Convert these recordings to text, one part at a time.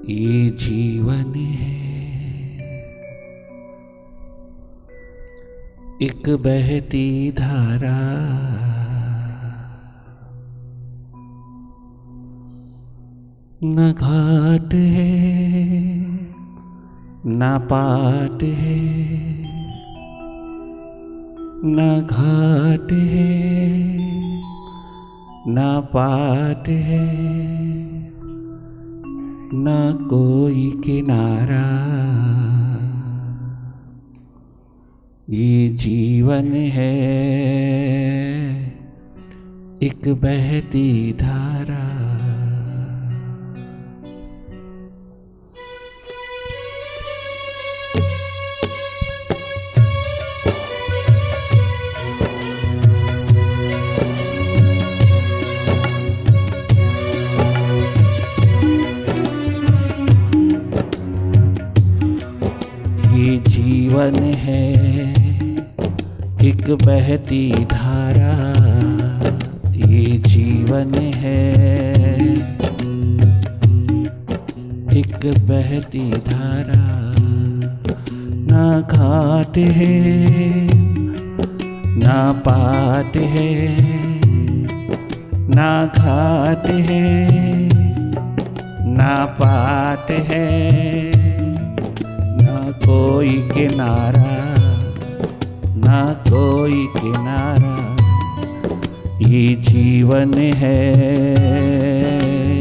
ये जीवन है एक बहती धारा, न घाट है न पाट है, न घाट है न पाट है, न कोई किनारा। ये जीवन है एक बहती धारा। ये जीवन है एक बहती धारा, ये जीवन है एक बहती धारा। ना घाट है ना पाट है, ना घाट है ना पाट है, ना कोई किनारा ना कोई किनारा। ये जीवन है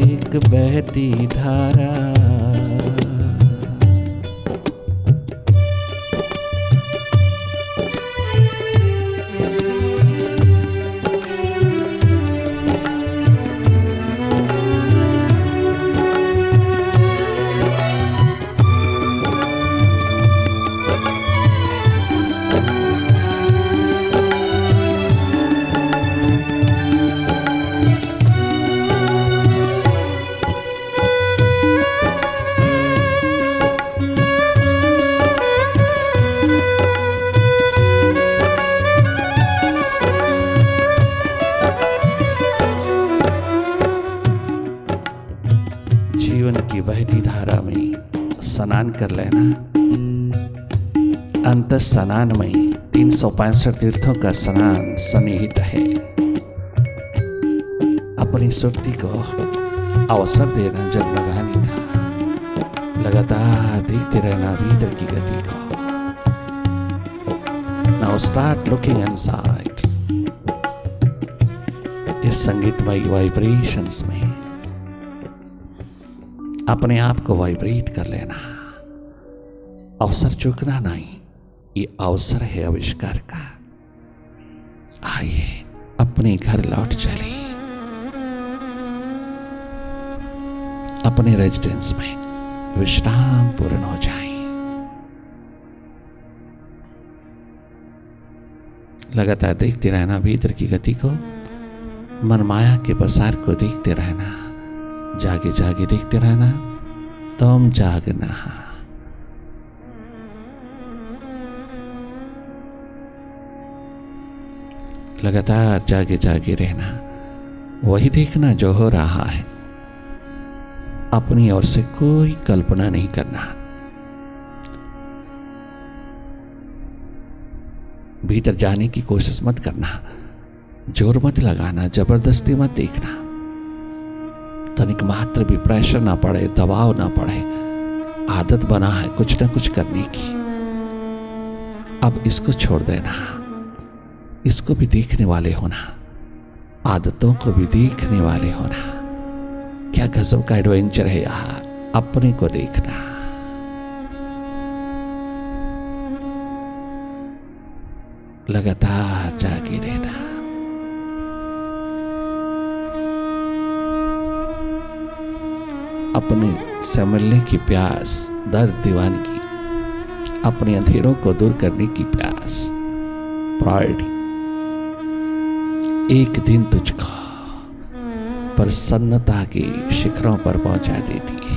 एक बहती धारा। जीवन की बहती धारा में स्नान कर लेना। अंत स्नान में 365 तीर्थों का स्नान सन्निहित है। अपनी सुरती को अवसर देना जल लगाने का, लगातार देखते रहना भीतर की गति को। Now start looking inside इस संगीतमय वाइब्रेशंस में अपने आप को वाइब्रेट कर लेना। अवसर चूकना नहीं, ये अवसर है आविष्कार का। आइए अपने घर लौट चले, अपने रेजिडेंस में विश्राम पूर्ण हो जाए। लगातार देखते रहना भीतर की गति को, मनमाया के पसार को देखते रहना। जागे जागे देखते रहना, तुम जागना। लगातार जागे जागे रहना, वही देखना जो हो रहा है। अपनी ओर से कोई कल्पना नहीं करना। भीतर जाने की कोशिश मत करना, जोर मत लगाना, जबरदस्ती मत देखना। तनिक मात्र भी प्रेशर ना पड़े, दबाव ना पड़े। आदत बना है कुछ ना कुछ करने की, अब इसको छोड़ देना। इसको भी देखने वाले होना, आदतों को भी देखने वाले होना। क्या गजब का एडवेंचर है यार, अपने को देखना। लगातार जागे रहना। अपने से मिलने की प्यास, दर्द दीवानगी, अपने अंधेरों को दूर करने की प्यास, प्रायोरिटी एक दिन तुझको प्रसन्नता के शिखरों पर पहुंचा देती है।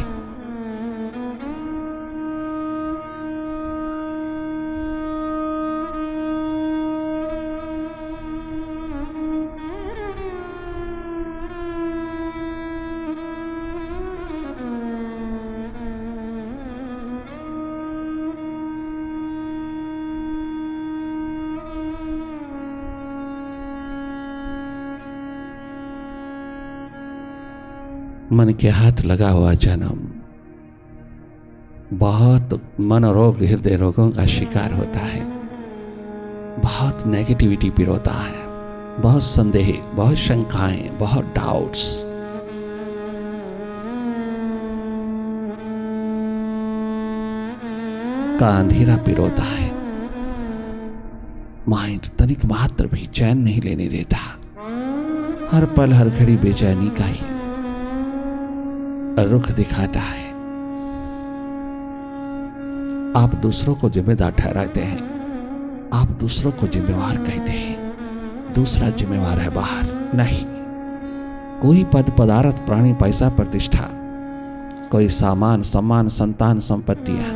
मन के हाथ लगा हुआ जन्म बहुत मनोरोग हृदय रोगों का शिकार होता है, बहुत नेगेटिविटी पिरोता है, बहुत संदेह, बहुत शंकाएं, बहुत डाउट्स। का अंधेरा पिरोता है। माइंड तनिक मात्र भी चैन नहीं लेने देता, हर पल हर घड़ी बेचैनी का ही रुख दिखाता है। आप दूसरों को जिम्मेदार ठहराते हैं, आप दूसरों को जिम्मेवार कहते हैं, दूसरा जिम्मेवार है बाहर। नहीं, कोई पद पदार्थ प्राणी पैसा प्रतिष्ठा, कोई सामान सम्मान संतान संपत्तियां,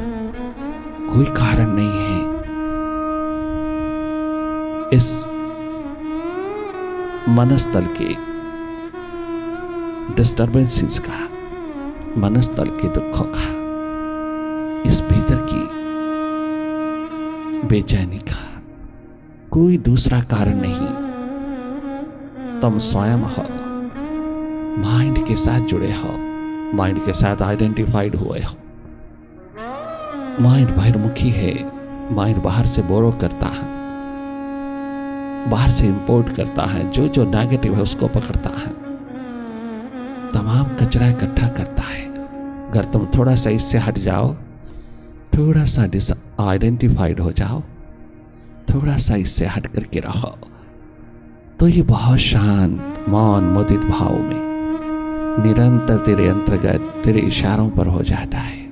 कोई कारण नहीं है इस मनस्तल के डिस्टर्बेंसेस का, मनस्तल के दुखों का, इस भीतर की बेचैनी का कोई दूसरा कारण नहीं। तुम स्वयं हो, माइंड के साथ जुड़े हो, माइंड के साथ आइडेंटिफाइड हुए हो। माइंड बहिर्मुखी है, माइंड बाहर से बोरो करता है, बाहर से इंपोर्ट करता है, जो जो नेगेटिव है उसको पकड़ता है, तमाम कचरा इकट्ठा करता है। अगर तुम थोड़ा सा इससे हट जाओ, थोड़ा सा आइडेंटिफाइड हो जाओ, थोड़ा सा इससे हट करके रहो, तो ये बहुत शांत मौन मुदित भाव में निरंतर तेरे अंतर्गत तेरे इशारों पर हो जाता है।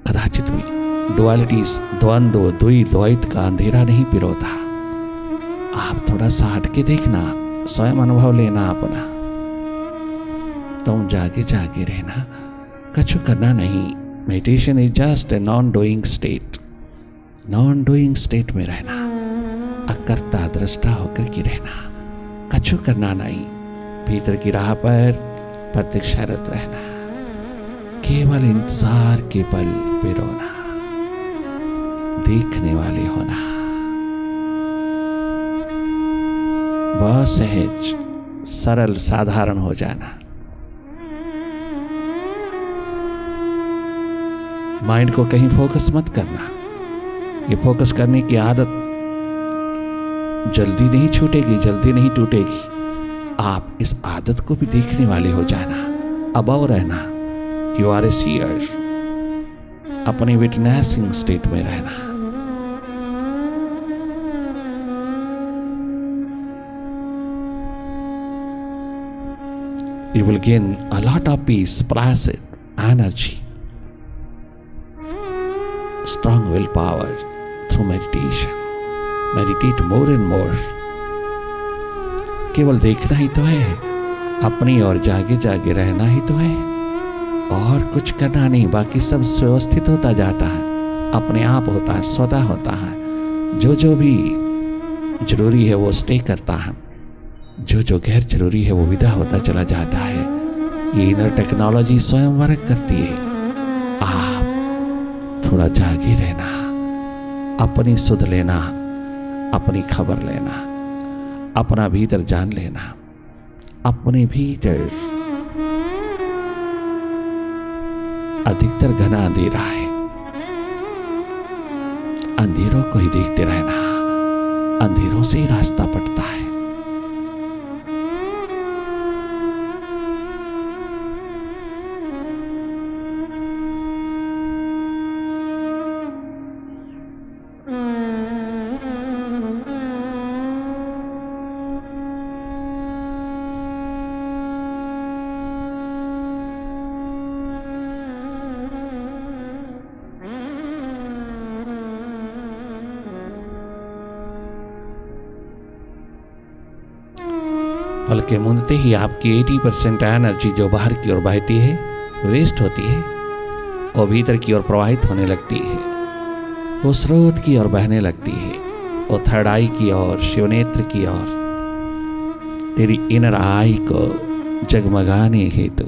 कदाचित भी डुअलिटीज, द्वंद्व, द्वैत का अंधेरा नहीं पिरोता। आप थोड़ा सा हट के देखना, स्वयं अनुभव लेना अपना। तुम जागे जागे रहना, कछु करना नहीं। Meditation is just a non doing state. Non doing state में रहना, अकर्ता दृष्टा होकर के रहना, कछु करना नहीं। भीतर की राह पर प्रतीक्षारत रहना, केवल इंतजार के पल पे रोना, देखने वाले होना। बहुत सहज सरल साधारण हो जाना। माइंड को कहीं फोकस मत करना। ये फोकस करने की आदत जल्दी नहीं छूटेगी, जल्दी नहीं टूटेगी। आप इस आदत को भी देखने वाले हो जाना, अबव रहना। यू आर ए सीयर, अपने विटनेसिंग स्टेट में रहना। You will gain a lot of peace, placid energy, strong willpower through meditation. Meditate more and more. केवल देखना ही तो है, अपनी और जागे जागे रहना ही तो है, और कुछ करना नहीं। बाकी सब व्यवस्थित होता जाता है, अपने आप होता है, स्वतः होता है। जो जो भी जरूरी है वो स्टे करता है, जो जो गैर जरूरी है वो विदा होता चला जाता है। ये इनर टेक्नोलॉजी स्वयं वर्क करती है। आप थोड़ा जागे रहना, अपनी सुध लेना, अपनी खबर लेना, अपना भीतर जान लेना। अपने भीतर अधिकतर घना अंधेरा है, अंधेरों को ही देखते रहना। अंधेरों से ही रास्ता पड़ता है। पलके मूंदते ही आपकी 80% एनर्जी जो बाहर की ओर बहती है वेस्ट होती है, वो भीतर की ओर प्रवाहित होने लगती है, वो स्रोत की ओर बहने लगती है, वो थर्ड आई की ओर, शिवनेत्र की ओर, तेरी इनर आई को जगमगाने हेतु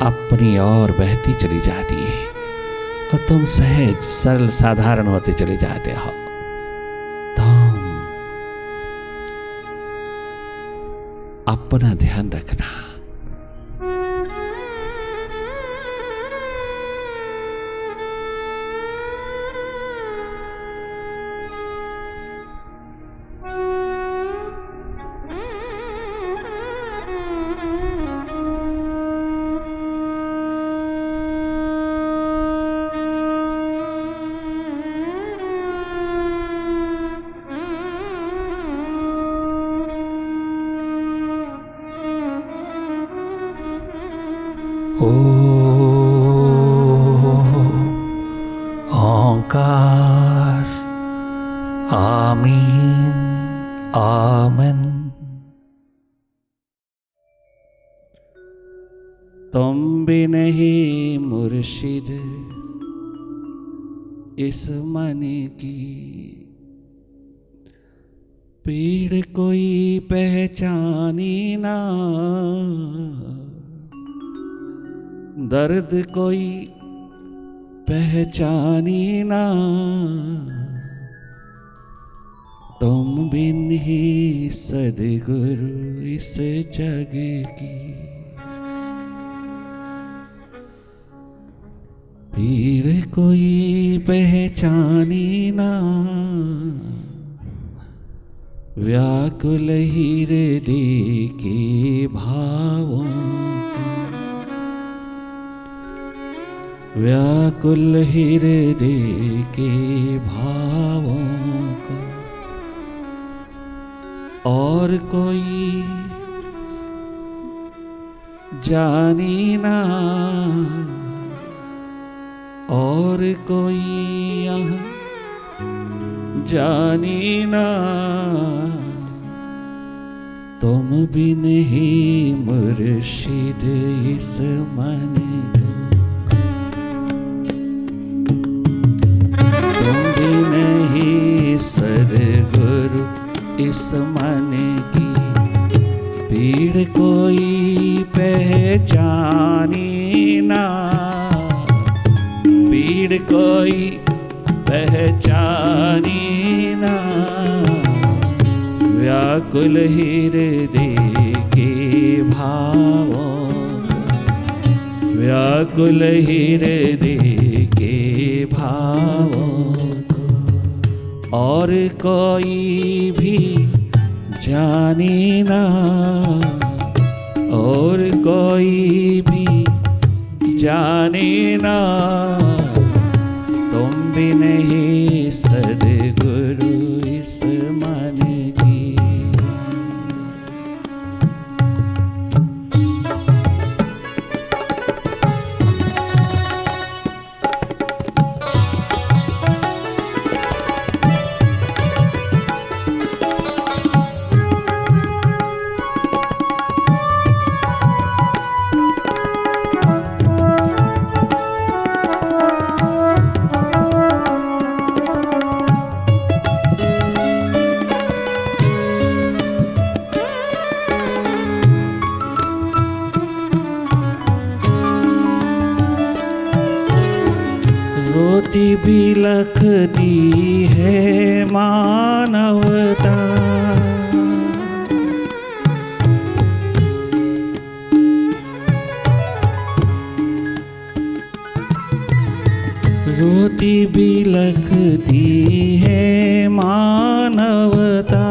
अपनी ओर बहती चली जाती है, और तुम सहज सरल साधारण होते चले जाते हो। अपना ध्यान रखना। ओंकार आमीन आमन। तुम भी नहीं मुर्शिद इस मन की, पीड़ कोई पहचानी ना, दर्द कोई पहचानी ना, तुम बिन ही सद्गुरु इस जग की, पीड़ कोई पहचानी ना, व्याकुल हृदय के भावों, व्याकुल हृदय के भावों को और कोई जानी ना, और कोई यहाँ जानी ना, तुम बिन ही मुर्शिद इस मन को, नहीं सद्गुरु इस मन की, पीड़ कोई पहचानी ना, पीड़ कोई पहचानी ना, व्याकुल हृदय के भावों, व्याकुल हृदय के भावों, और कोई भी जाने ना, और कोई भी जाने ना, तुम भी नहीं सद्गुरु इस मन की। रोती बिलखती है मानवता, रोती बिलखती है मानवता,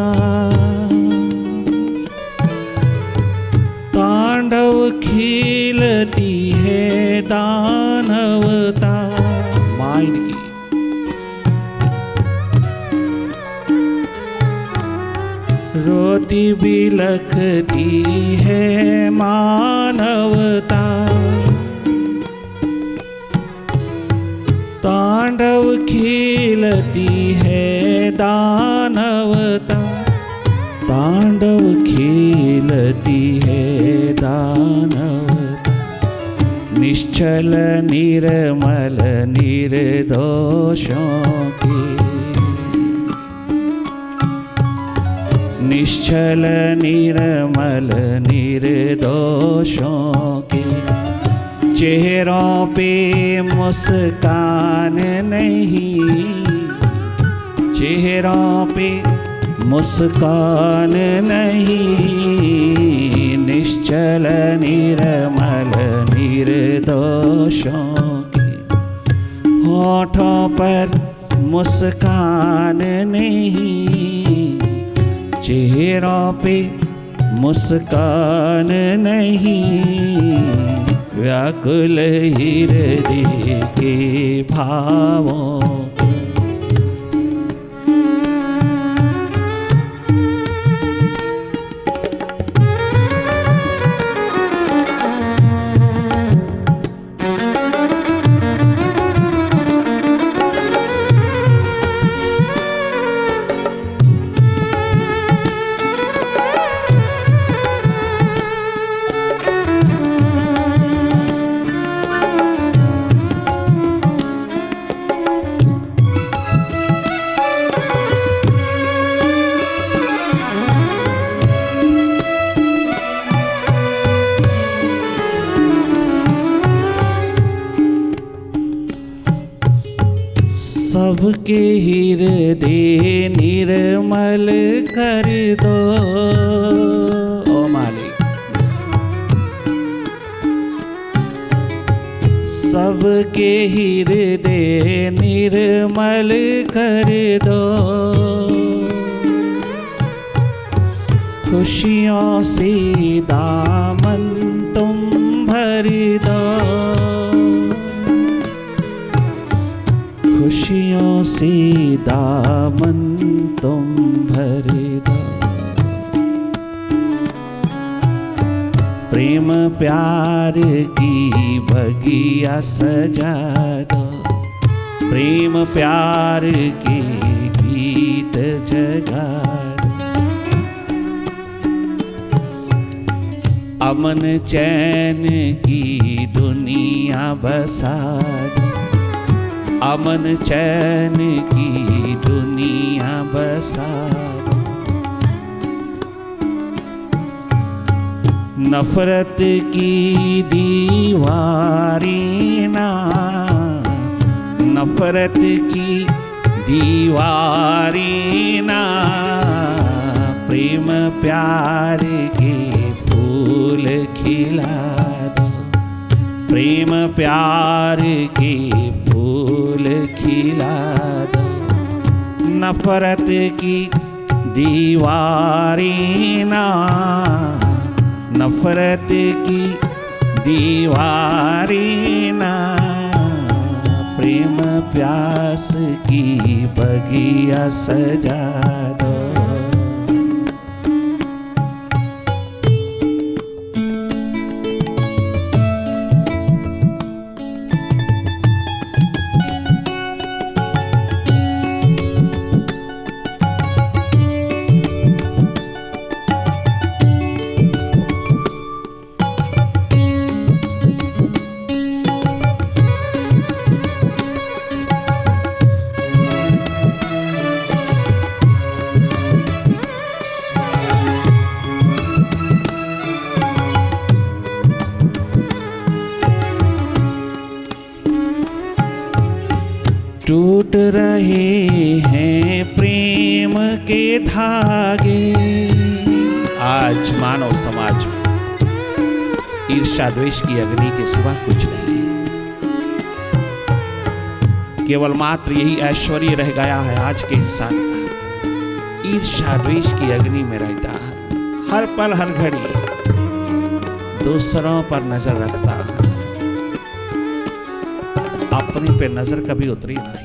तांडव खिलती है दानवता, माइंड की रोती बिलखती है मानवता, तांडव खिलती है दानवता, तांडव खिलती है दानवता, निश्चल निर्मल निर्दोषों की, निश्चल निर्मल निर्दोषों के चेहरों पे मुस्कान नहीं, चेहरों पे मुस्कान नहीं निश्चल निर्मल निर्दोषों की, होठों पर मुस्कान नहीं, चेहरों पे मुस्कान नहीं, व्याकुल हृदय के भावों। सबके हृदय निर्मल कर दो ओ मालिक, सबके हृदय निर्मल कर दो, खुशियों से दामन तुम भर दो, खुशियों से दामन तुम भर दो, प्रेम प्यार की बगिया सजा दो, प्रेम प्यार के गीत जगा दो, अमन चैन की दुनिया बसा दो, अमन चैन की दुनिया बसा दो, नफरत की दीवारें ना, नफरत की दीवारें ना, प्रेम प्यार के फूल खिला दो, प्रेम प्यार के फूल खिला दो, नफरत की दीवारें ना, नफरत की दीवारें ना, प्रेम प्यास की बगिया सजा दो। टूट रहे हैं प्रेम के धागे, आज मानव समाज में ईर्ष्या द्वेष की अग्नि के सिवा कुछ नहीं है। केवल मात्र यही ऐश्वर्य रह गया है आज के इंसान का, ईर्ष्या द्वेष की अग्नि में रहता है, हर पल हर घड़ी दूसरों पर नजर रखता है, अपने पे नजर कभी उतरी नहीं।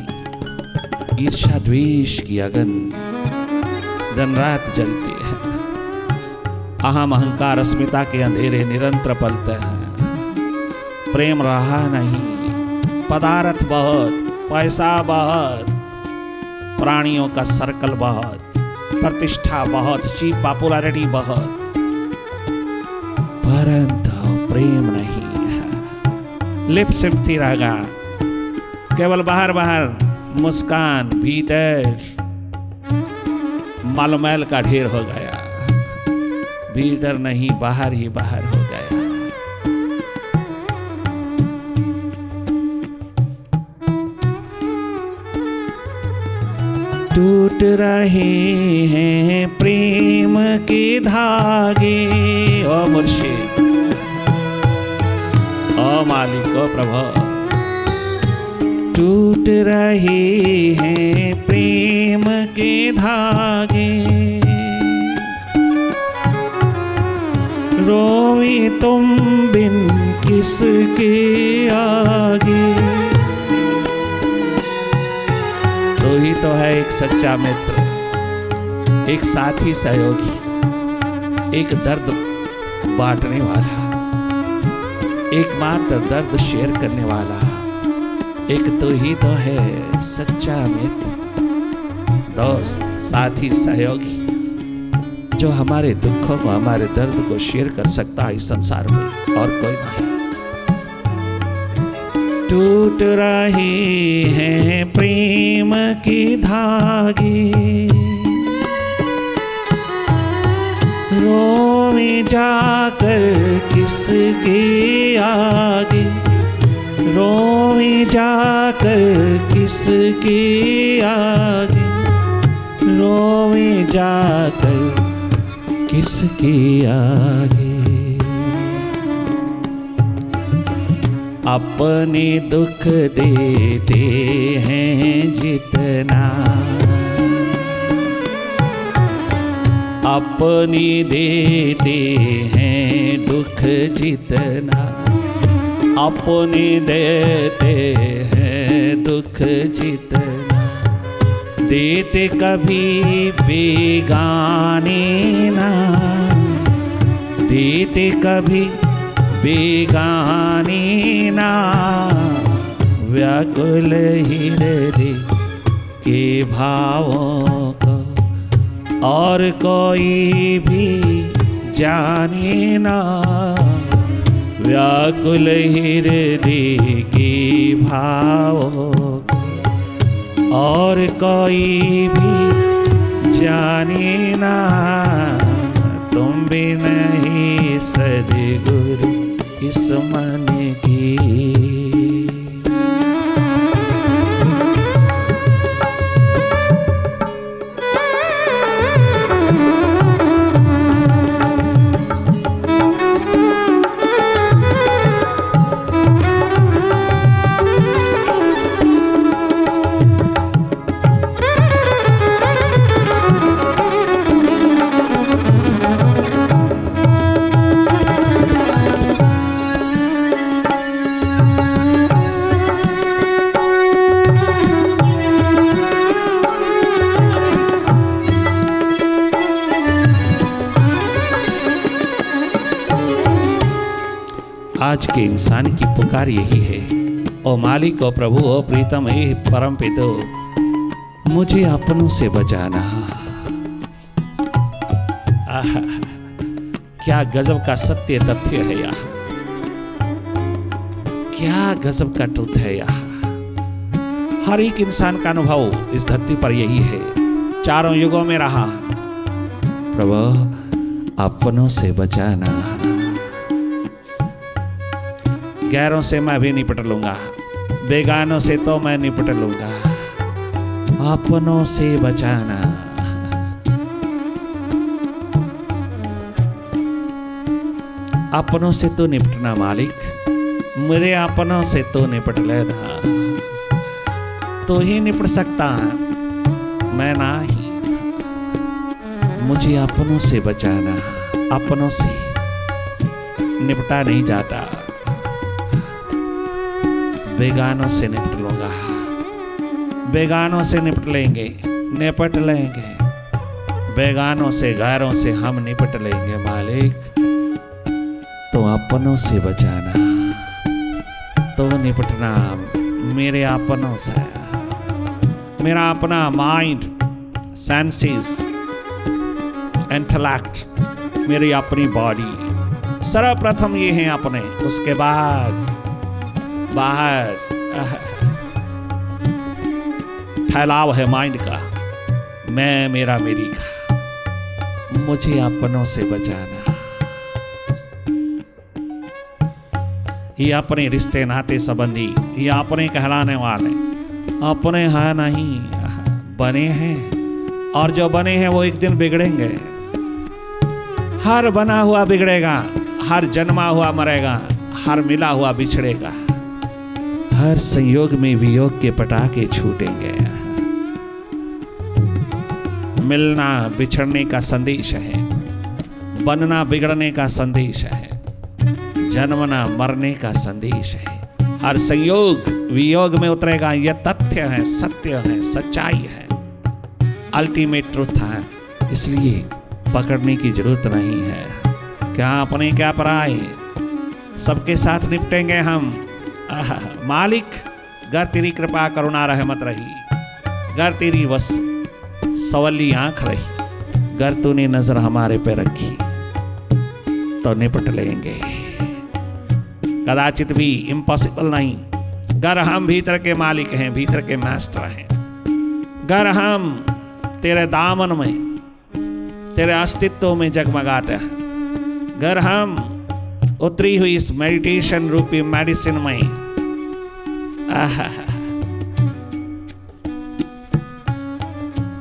ईर्ष्या द्वेष की अगन दिन रात जलती है, अहम अहंकार अस्मिता के अंधेरे निरंतर पलते हैं। प्रेम रहा नहीं, पदार्थ बहुत, पैसा बहुत, प्राणियों का सर्कल बहुत, प्रतिष्ठा बहुत, चीप पॉपुलैरिटी बहुत, परंतु प्रेम नहीं है। लिप सिम्पथी रह गया, केवल बाहर बाहर मुस्कान, भीतर मालमैल का ढेर हो गया, भीतर नहीं बाहर ही बाहर हो गया। टूट रहे हैं प्रेम के धागे। ओ मुर्शिद, ओ मालिक, ओ प्रभु, टूट रहे हैं प्रेम के धागे। रोवे तुम बिन किसके आगे। तो ही तो है एक सच्चा मित्र, एक साथी सहयोगी, एक दर्द बांटने वाला, एकमात्र दर्द शेयर करने वाला। एक तो ही तो है सच्चा मित्र, दोस्त, साथी, सहयोगी, जो हमारे दुखों को, हमारे दर्द को शेयर कर सकता है इस संसार में, और कोई नहीं। टूट रहे हैं प्रेम के धागे। रोवे जाकर किसके आगे। रोवे जाकर किसके आगे। रोवे जाकर किसके आगे। अपने दुख देते हैं जितना, अपनी देते हैं दुख जितना, अपनी देते हैं दुख जितना, देते कभी बेगाने ना, देते कभी बेगाने ना। व्याकुल हृदय के भावों को और कोई भी जाने ना। व्याकुल हृदय के भावों को और कोई भी जाने ना। तुम भी नहीं सद्गुरु इस मन की। आज के इंसान की पुकार यही है, ओ मालिक, ओ प्रभु, ओ प्रीतम, हे परम पितो, मुझे अपनों से बचाना। आहा, क्या गजब का सत्य तथ्य है यहाँ, क्या गजब का ट्रुथ है यहाँ। हर एक इंसान का अनुभव इस धरती पर यही है, चारों युगों में रहा। प्रभु, अपनों से बचाना। गैरों से मैं भी निपट लूंगा, बेगानों से तो मैं निपट लूंगा, अपनों से बचाना। अपनों से तो निपटना मालिक, मेरे अपनों से तो निपट लेना। तो ही निपट सकता है, मैं ना ही। मुझे अपनों से बचाना, अपनों से निपटा नहीं जाता, बेगानों से निपट लूंगा। बेगानों से निपट लेंगे, निपट लेंगे, बेगानों से, गैरों से हम निपट लेंगे मालिक। तो अपनों से बचाना, तो निपटना मेरे अपनों से। मेरा अपना माइंड, सेंसेस, इंटेलेक्ट, मेरी अपनी बॉडी, सर्वप्रथम ये हैं अपने, उसके बाद बाहर फैलाव है माइंड का, मैं, मेरा, मेरी का। मुझे अपनों से बचाना। ये अपने रिश्ते, नाते, संबंधी, ये अपने कहलाने वाले अपने हैं नहीं, बने हैं, और जो बने हैं वो एक दिन बिगड़ेंगे। हर बना हुआ बिगड़ेगा, हर जन्मा हुआ मरेगा, हर मिला हुआ बिछड़ेगा, हर संयोग में वियोग के पटाखे छूटेंगे। मिलना बिछड़ने का संदेश है, बनना बिगड़ने का संदेश है, जन्मना मरने का संदेश है। हर संयोग वियोग में उतरेगा। यह तथ्य है, सत्य है, सच्चाई है, अल्टीमेट ट्रुथ है। इसलिए पकड़ने की जरूरत नहीं है। क्या अपने क्या पराए, सबके साथ निपटेंगे हम। मालिक गर तेरी कृपा करुणा रहमत रही, गर तेरी बस सवली आंख रही, गर तूने नजर हमारे पे रखी तो निपट लेंगे। कदाचित भी इम्पॉसिबल नहीं। गर हम भीतर के मालिक हैं, भीतर के मास्टर हैं, गर हम तेरे दामन में, तेरे अस्तित्व में जगमगाते हैं, गर हम उतरी हुई इस मेडिटेशन रूपी मेडिसिन में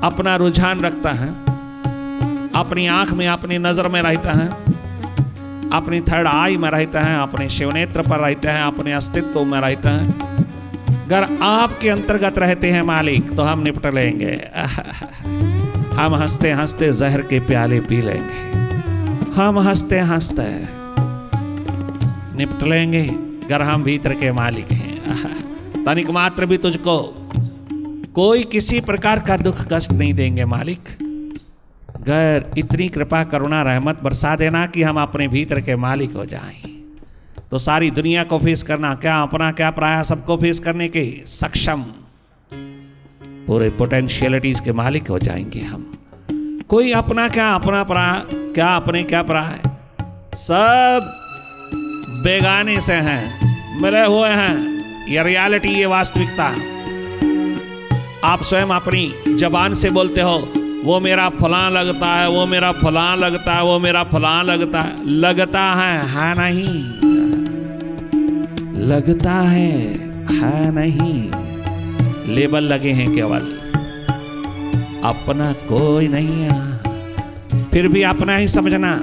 अपना रुझान रखता है, अपनी आंख में, अपनी नजर में रहता है, अपनी थर्ड आई में रहता है, अपने शिवनेत्र पर रहता है, अपने अस्तित्व में रहता है। अगर आपके अंतर्गत रहते हैं मालिक तो हम निपट लेंगे। हम हंसते हंसते जहर के प्याले पी लेंगे, हम हंसते हंसते निपट लेंगे। अगर हम भीतर के मालिक हैं, तनिक मात्र भी तुझको कोई किसी प्रकार का दुख कष्ट नहीं देंगे मालिक। गर इतनी कृपा करुणा रहमत बरसा देना कि हम अपने भीतर के मालिक हो जाएं, तो सारी दुनिया को फेस करना, क्या अपना क्या पराया, सबको फेस करने के सक्षम, पूरे पोटेंशियलिटीज के मालिक हो जाएंगे हम। कोई अपना क्या, अपना पराया क्या, अपने क्या पराया, सब बेगाने से हैं, मिले हुए हैं। ये रियलिटी, ये वास्तविकता। आप स्वयं अपनी जबान से बोलते हो वो मेरा फलां लगता है, वो मेरा फलां लगता है, वो मेरा फलां लगता है। लगता है नहीं, लगता है नहीं। लेबल लगे हैं केवल, अपना कोई नहीं है। फिर भी अपना ही समझना,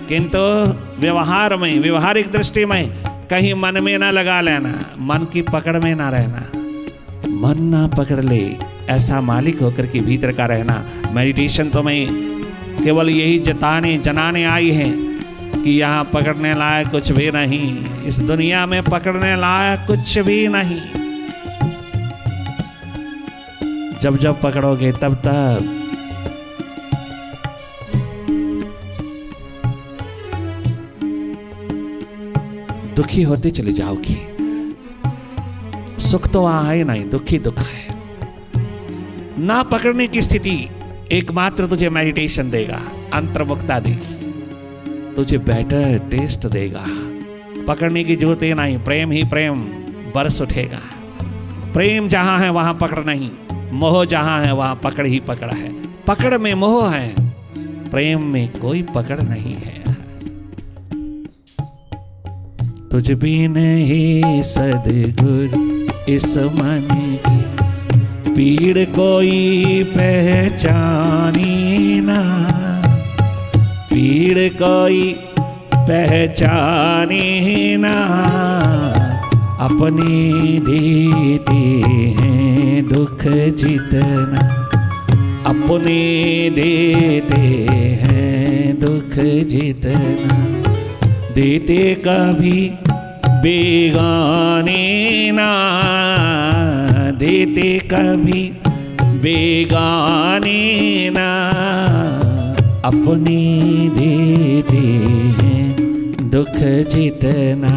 किंतु व्यवहार में, व्यवहारिक दृष्टि में कहीं मन में ना लगा लेना, मन की पकड़ में ना रहना। मन ना पकड़ ले, ऐसा मालिक होकर के भीतर का रहना। मेडिटेशन तो मैं केवल यही जनाने आई है कि यहाँ पकड़ने लायक कुछ भी नहीं, इस दुनिया में पकड़ने लायक कुछ भी नहीं। जब जब पकड़ोगे तब तब दुखी होते चले जाओगे। सुख तो वहां है नहीं, दुखी दुख है। ना पकड़ने की स्थिति एकमात्र तुझे मेडिटेशन देगा, अंतर्मुखता देगी, तुझे बेटर टेस्ट देगा। पकड़ने की जरूरत ही नहीं, प्रेम ही प्रेम बरस उठेगा। प्रेम जहां है वहां पकड़ नहीं, मोह जहां है वहां पकड़ ही पकड़ है। पकड़ में मोह है, प्रेम में कोई पकड़ नहीं है। तुझ बिन ही सद्गुरु इस मन की पीड़ कोई पहचानी ना, पीड़ कोई पहचानी ना। अपने देते हैं दुख जितना, अपने देते हैं दुख जितना। देते कभी बेगाने ना, देते कभी बेगाने ना। अपने देते हैं दुख जितना।